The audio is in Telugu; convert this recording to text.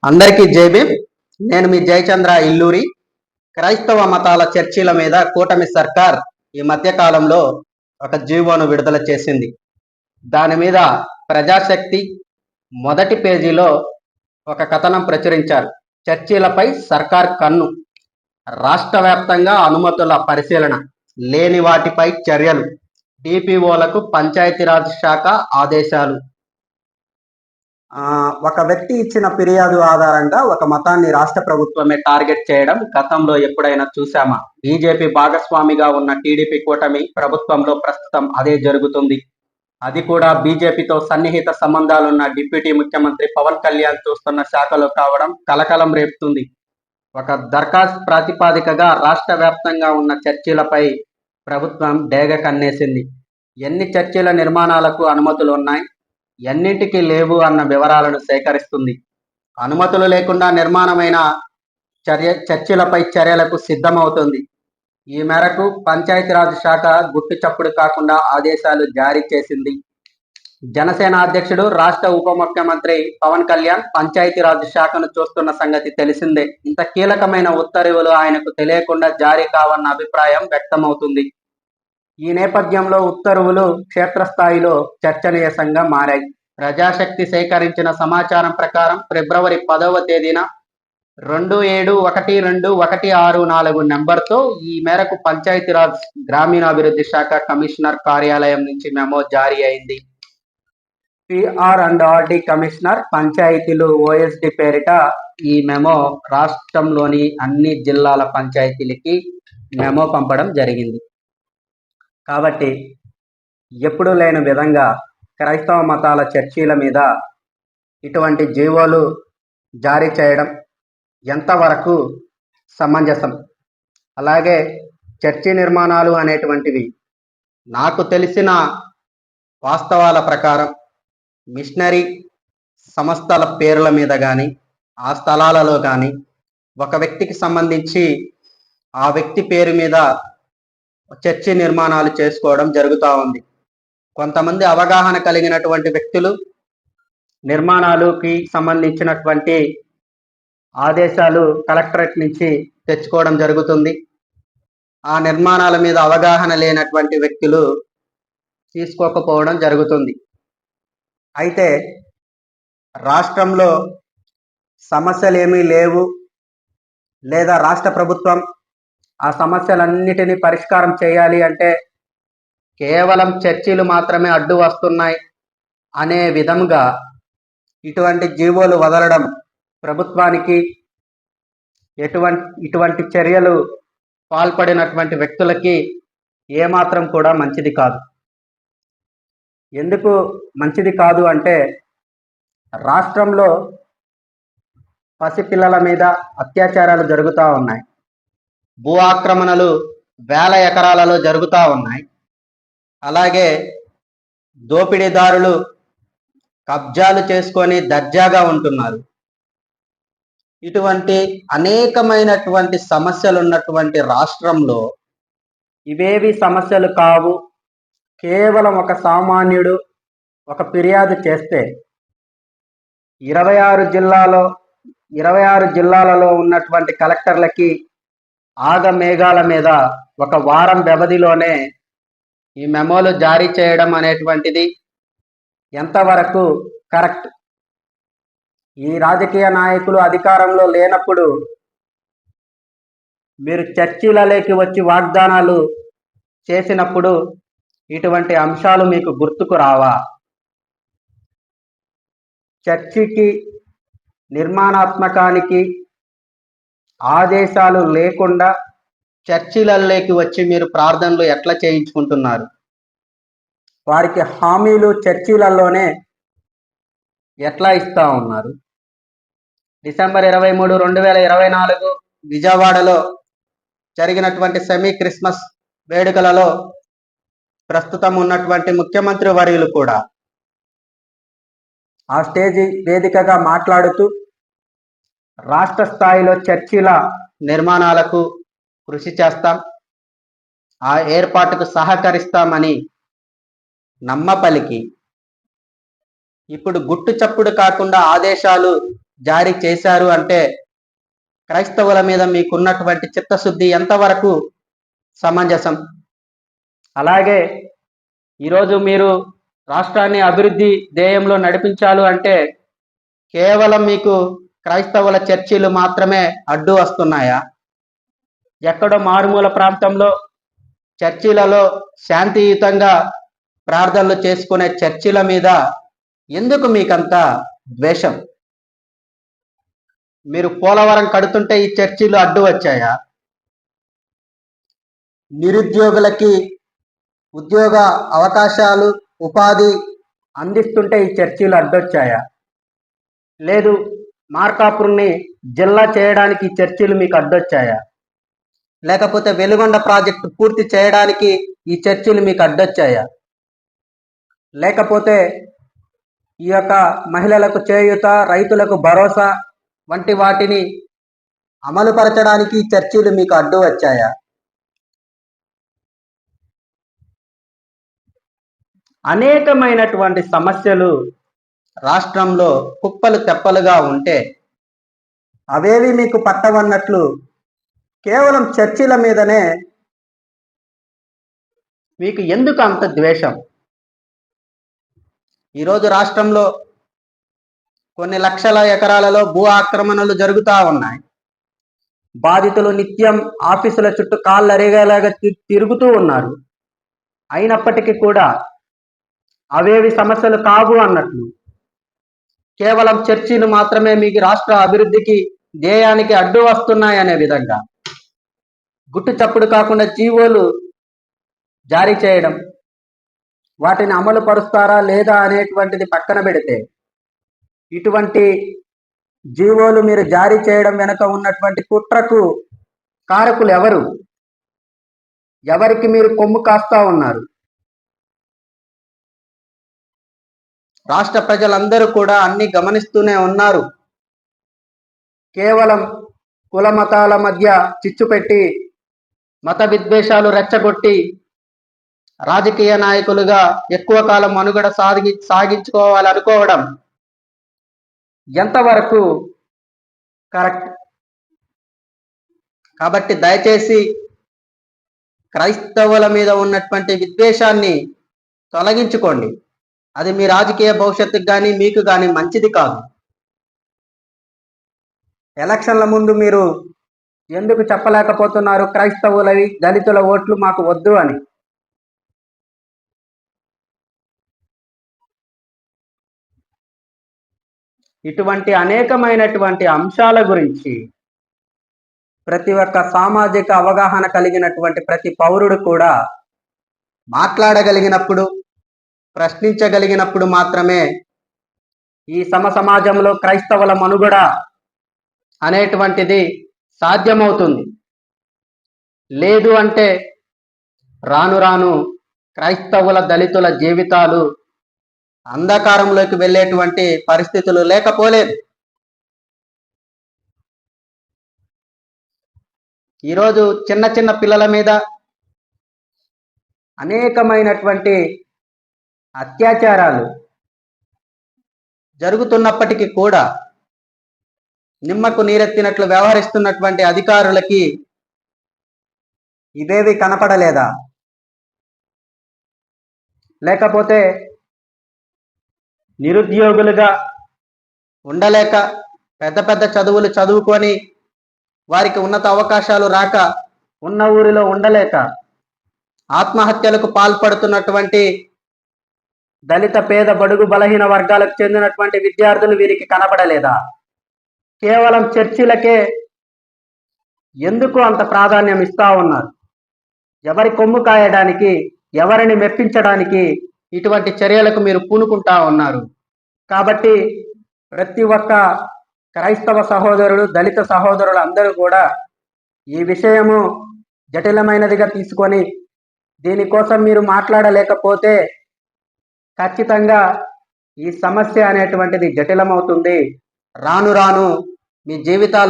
అందరికీ జై భీమ్. నేను మీ జయచంద్ర ఇల్లూరి. క్రైస్తవ మతాల చర్చీల మీద కూటమి సర్కార్ ఈ మధ్య కాలంలో ఒక జీవోను విడుదల చేసింది. దాని మీద ప్రజాశక్తి మొదటి పేజీలో ఒక కథనం ప్రచురించారు. చర్చీలపై సర్కార్ కన్ను, రాష్ట్ర వ్యాప్తంగా అనుమతుల పరిశీలన, లేని వాటిపై చర్యలు, డిపిఓలకు పంచాయతీరాజ్ శాఖ ఆదేశాలు. ఒక వ్యక్తి ఇచ్చిన ఫిర్యాదు ఆధారంగా ఒక మతాన్ని రాష్ట్ర ప్రభుత్వమే టార్గెట్ చేయడం గతంలో ఎప్పుడైనా చూశామా? బీజేపీ భాగస్వామిగా ఉన్న టీడీపీ కూటమి ప్రభుత్వంలో ప్రస్తుతం అదే జరుగుతుంది. అది కూడా బీజేపీతో సన్నిహిత సంబంధాలున్న డిప్యూటీ ముఖ్యమంత్రి పవన్ కళ్యాణ్ చూస్తున్న శాఖలో కావడం కలకలం రేపుతుంది. ఒక దరఖాస్తు ప్రాతిపాదికగా రాష్ట్ర వ్యాప్తంగా ఉన్న చర్చిలపై ప్రభుత్వం డేగ కన్నేసింది. ఎన్ని చర్చిల నిర్మాణాలకు అనుమతులు ఉన్నాయి, ఎన్నింటికి లేవు అన్న వివరాలను సేకరిస్తుంది. అనుమతులు లేకుండా నిర్మాణమైన చర్చిలపై చర్యలకు సిద్ధమవుతుంది. ఈ మేరకు పంచాయతీరాజ్ శాఖ గుట్టు చప్పుడు కాకుండా ఆదేశాలు జారీ చేసింది. జనసేన అధ్యక్షుడు, రాష్ట్ర ఉప ముఖ్యమంత్రి పవన్ కళ్యాణ్ పంచాయతీరాజ్ శాఖను చూస్తున్న సంగతి తెలిసిందే. ఇంత కీలకమైన ఉత్తర్వులు ఆయనకు తెలియకుండా జారీ కావన్న అభిప్రాయం వ్యక్తమవుతుంది. ఈ నేపథ్యంలో ఉత్తర్వులు క్షేత్రస్థాయిలో చర్చనీయాంశంగా మారాయి. ప్రజాశక్తి సేకరించిన సమాచారం ప్రకారం ఫిబ్రవరి 10వ తేదీన 271216 నెంబర్తో ఈ మేరకు పంచాయతీరాజ్ గ్రామీణాభివృద్ధి శాఖ కమిషనర్ కార్యాలయం నుంచి మెమో జారీ అయింది. PR&RD కమిషనర్ పంచాయతీలు OSD పేరిట ఈ మెమో రాష్ట్రంలోని అన్ని జిల్లాల పంచాయతీలకి మెమో పంపడం జరిగింది. కాబట్టి ఎప్పుడూ లేని విధంగా క్రైస్తవ మతాల చర్చీల మీద ఇటువంటి జీవోలు జారీ చేయడం ఎంతవరకు సమంజసం? అలాగే చర్చి నిర్మాణాలు అనేటువంటివి నాకు తెలిసిన వాస్తవాల ప్రకారం మిషనరీ సంస్థల పేర్ల మీద కానీ, ఆ స్థలాలలో కానీ ఒక వ్యక్తికి సంబంధించి ఆ వ్యక్తి పేరు మీద చర్చి నిర్మాణాలు చేసుకోవడం జరుగుతూ ఉంది. కొంతమంది అవగాహన కలిగినటువంటి వ్యక్తులు నిర్మాణాలకి సంబంధించినటువంటి ఆదేశాలు కలెక్టరేట్ నుంచి తెచ్చుకోవడం జరుగుతుంది. ఆ నిర్మాణాల మీద అవగాహన లేనటువంటి వ్యక్తులు తీసుకోకపోవడం జరుగుతుంది. అయితే రాష్ట్రంలో సమస్యలు ఏమీ లేవు, లేదా రాష్ట్ర ప్రభుత్వం ఆ సమస్యలన్నిటినీ పరిష్కారం చేయాలి అంటే కేవలం చర్చీలు మాత్రమే అడ్డు వస్తున్నాయి అనే విధంగా ఇటువంటి జీవోలు వదలడం ప్రభుత్వానికి, ఇటువంటి చర్యలు పాల్పడినటువంటి వ్యక్తులకి ఏమాత్రం కూడా మంచిది కాదు. ఎందుకు మంచిది కాదు అంటే రాష్ట్రంలో పసిపిల్లల మీద అత్యాచారాలు జరుగుతూ ఉన్నాయి, భూ ఆక్రమణలు వేల ఎకరాలలో జరుగుతూ ఉన్నాయి, అలాగే దోపిడీదారులు కబ్జాలు చేసుకొని దర్జాగా ఉంటున్నారు. ఇటువంటి అనేకమైనటువంటి సమస్యలు ఉన్నటువంటి రాష్ట్రంలో ఇవేవి సమస్యలు కావు. కేవలం ఒక సామాన్యుడు ఒక ఫిర్యాదు చేస్తే 26 జిల్లాలలో ఉన్నటువంటి కలెక్టర్లకి ఆగమేఘాల మీద ఒక వారం వ్యవధిలోనే ఈ మెమోలు జారీ చేయడం అనేటువంటిది ఎంతవరకు కరెక్ట్? ఈ రాజకీయ నాయకులు అధికారంలో లేనప్పుడు మీరు చర్చీలలోకి వచ్చి వాగ్దానాలు చేసినప్పుడు ఇటువంటి అంశాలు మీకు గుర్తుకు రావా? చర్చికి నిర్మాణాత్మకానికి ఆదేశాలు లేకుండా చర్చిలలోకి వచ్చి మీరు ప్రార్థనలు ఎట్లా చేయించుకుంటున్నారు? వారికి హామీలు చర్చిలలోనే ఎట్లా ఇస్తా ఉన్నారు? డిసెంబర్ 23, 2024 విజయవాడలో జరిగినటువంటి సెమీ క్రిస్మస్ వేడుకలలో ప్రస్తుతం ఉన్నటువంటి ముఖ్యమంత్రి వర్యులు కూడా ఆ స్టేజి వేదికగా మాట్లాడుతూ రాష్ట్ర స్థాయిలో చర్చిల నిర్మాణాలకు కృషి చేస్తాం, ఆ ఏర్పాటుకు సహకరిస్తామని నమ్మపలికి ఇప్పుడు గుట్టు చప్పుడు కాకుండా ఆదేశాలు జారీ చేశారు అంటే క్రైస్తవుల మీద మీకున్నటువంటి చిత్తశుద్ధి ఎంతవరకు సమంజసం? అలాగే ఈరోజు మీరు రాష్ట్రాన్ని అభివృద్ధి ధ్యేయంలో నడిపించాలి అంటే కేవలం మీకు క్రైస్తవుల చర్చిలు మాత్రమే అడ్డు వస్తున్నాయా? ఎక్కడో మారుమూల ప్రాంతంలో చర్చిలలో శాంతియుతంగా ప్రార్థనలు చేసుకునే చర్చిల మీద ఎందుకు మీకంత ద్వేషం? మీరు పోలవరం కడుతుంటే ఈ చర్చిలు అడ్డు వచ్చాయా? నిరుద్యోగులకి ఉద్యోగ అవకాశాలు ఉపాధి అందిస్తుంటే ఈ చర్చిలు అడ్డొచ్చాయా? లేదు మార్కాపుర్ని జిల్లా చేయడానికి ఈ చర్చిలు మీకు అడ్డొచ్చాయా? లేకపోతే వెలుగొండ ప్రాజెక్టు పూర్తి చేయడానికి ఈ చర్చిలు మీకు అడ్డొచ్చాయా? లేకపోతే ఈ యొక్క మహిళలకు చేయూత, రైతులకు భరోసా వంటి వాటిని అమలుపరచడానికి ఈ చర్చిలు మీకు అడ్డు వచ్చాయా? అనేకమైనటువంటి సమస్యలు రాష్ట్రంలో కుప్పలు తెప్పలుగా ఉంటే అవేవి మీకు పట్టవన్నట్లు కేవలం చర్చిల మీదనే మీకు ఎందుకు అంత ద్వేషం? ఈరోజు రాష్ట్రంలో కొన్ని లక్షల ఎకరాలలో భూ ఆక్రమణలు జరుగుతూ ఉన్నాయి. బాధితులు నిత్యం ఆఫీసుల చుట్టూ కాళ్ళు అరిగేలాగా తిరుగుతూ ఉన్నారు. అయినప్పటికీ కూడా అవేవి సమస్యలు కావు అన్నట్లు కేవలం చర్చిలు మాత్రమే మీకు రాష్ట్ర అభివృద్ధికి ధ్యేయానికి అడ్డు వస్తున్నాయనే విధంగా గుట్టు చప్పుడు కాకుండా జీవోలు జారీ చేయడం, వాటిని అమలు పరుస్తారా లేదా అనేటువంటిది పక్కన పెడితే ఇటువంటి జీవోలు మీరు జారీ చేయడం వెనుక ఉన్నటువంటి కుట్రకు కారకులు ఎవరు? ఎవరికి మీరు కొమ్ము కాస్తా ఉన్నారు? రాష్ట్ర ప్రజలందరూ కూడా అన్ని గమనిస్తూనే ఉన్నారు. కేవలం కుల మతాల మధ్య చిచ్చు పెట్టి మత విద్వేషాలు రెచ్చగొట్టి రాజకీయ నాయకులుగా ఎక్కువ కాలం మనుగడ సాగించుకోవాలనుకోవడం ఎంతవరకు కరెక్ట్? కాబట్టి దయచేసి క్రైస్తవుల మీద ఉన్నటువంటి విద్వేషాన్ని తొలగించుకోండి. అది మీ రాజకీయ భవిష్యత్తుకు కానీ మీకు కానీ మంచిది కాదు. ఎలక్షన్ల ముందు మీరు ఎందుకు చెప్పలేకపోతున్నారు క్రైస్తవులవి దళితుల ఓట్లు మాకు వద్దు అని? ఇటువంటి అనేకమైనటువంటి అంశాల గురించి ప్రతి ఒక్క సామాజిక అవగాహన కలిగినటువంటి ప్రతి పౌరుడు కూడా మాట్లాడగలిగినప్పుడు, ప్రశ్నించగలిగినప్పుడు మాత్రమే ఈ సమాజంలో క్రైస్తవుల మనుగడ అనేటువంటిది సాధ్యమవుతుంది. లేదు అంటే రాను రాను క్రైస్తవుల దళితుల జీవితాలు అంధకారంలోకి వెళ్ళేటువంటి పరిస్థితులు లేకపోలేదు. ఈరోజు చిన్న చిన్న పిల్లల మీద అనేకమైనటువంటి అత్యాచారాలు జరుగుతున్నప్పటికీ కూడా నిమ్మకు నీరెత్తినట్లు వ్యవహరిస్తున్నటువంటి అధికారులకి ఇవేవి కనపడలేదా? లేకపోతే నిరుద్యోగులుగా ఉండలేక పెద్ద పెద్ద చదువులు చదువుకొని వారికి ఉన్నత అవకాశాలు రాక ఉన్న ఊరిలో ఉండలేక ఆత్మహత్యలకు పాల్పడుతున్నటువంటి దళిత పేద బడుగు బలహీన వర్గాలకు చెందినటువంటి విద్యార్థులు వీరికి కనపడలేదా? కేవలం చర్చిలకే ఎందుకు అంత ప్రాధాన్యం ఇస్తా ఉన్నారు? ఎవరి కొమ్ము కాయడానికి, ఎవరిని మెప్పించడానికి ఇటువంటి చర్యలకు మీరు పూనుకుంటా ఉన్నారు. కాబట్టి ప్రతి ఒక్క క్రైస్తవ సహోదరుడు, దళిత సహోదరులు అందరూ కూడా ఈ విషయము జటిలమైనదిగా తీసుకొని దీనికోసం మీరు మాట్లాడలేకపోతే ఖచ్చితంగా ఈ సమస్య అనేటువంటిది జటిలమవుతుంది. రాను రాను మీ జీవితాలు